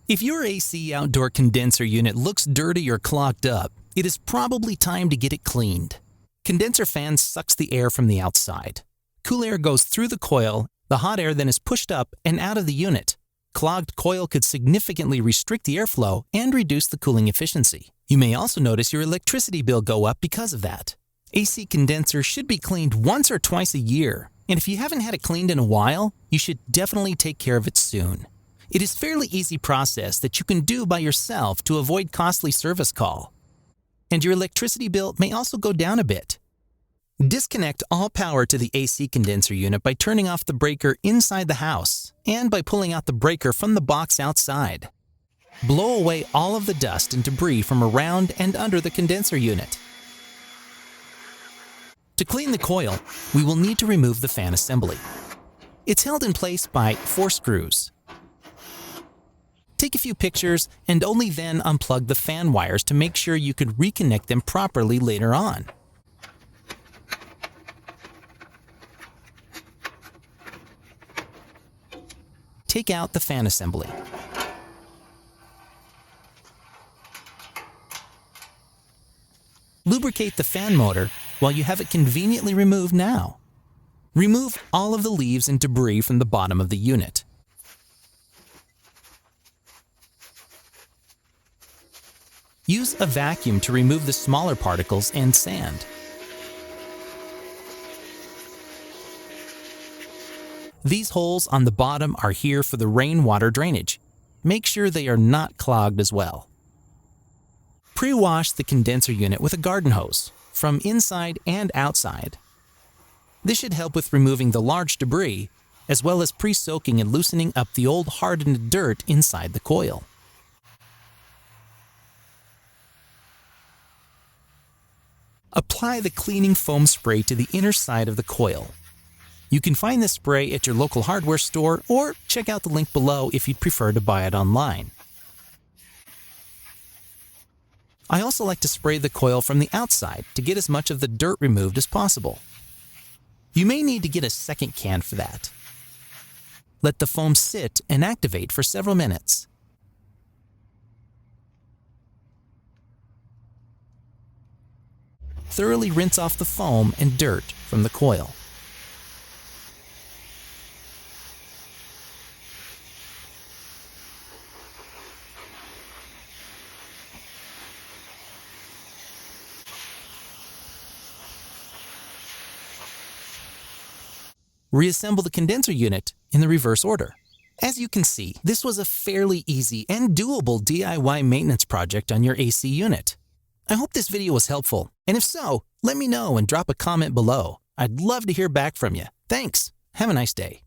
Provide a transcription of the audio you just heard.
If your AC outdoor condenser unit looks dirty or clogged up, it is probably time to get it cleaned. Condenser fan sucks the air from the outside. Cool air goes through the coil, the hot air then is pushed up and out of the unit. Clogged coil could significantly restrict the airflow and reduce the cooling efficiency. You may also notice your electricity bill go up because of that. AC condenser should be cleaned once or twice a year, and if you haven't had it cleaned in a while, you should definitely take care of it soon. It is a fairly easy process that you can do by yourself to avoid costly service call. And your electricity bill may also go down a bit. Disconnect all power to the AC condenser unit by turning off the breaker inside the house and by pulling out the breaker from the box outside. Blow away all of the dust and debris from around and under the condenser unit. To clean the coil, we will need to remove the fan assembly. It's held in place by 4 screws. Take a few pictures and only then unplug the fan wires to make sure you could reconnect them properly later on. Take out the fan assembly. Lubricate the fan motor while you have it conveniently removed now. Remove all of the leaves and debris from the bottom of the unit. Use a vacuum to remove the smaller particles and sand. These holes on the bottom are here for the rainwater drainage. Make sure they are not clogged as well. Pre-wash the condenser unit with a garden hose, from inside and outside. This should help with removing the large debris, as well as pre-soaking and loosening up the old hardened dirt inside the coil. Apply the cleaning foam spray to the inner side of the coil. You can find this spray at your local hardware store or check out the link below if you'd prefer to buy it online. I also like to spray the coil from the outside to get as much of the dirt removed as possible. You may need to get a second can for that. Let the foam sit and activate for several minutes. Thoroughly rinse off the foam and dirt from the coil. Reassemble the condenser unit in the reverse order. As you can see, this was a fairly easy and doable DIY maintenance project on your AC unit. I hope this video was helpful, and if so, let me know and drop a comment below. I'd love to hear back from you. Thanks. Have a nice day.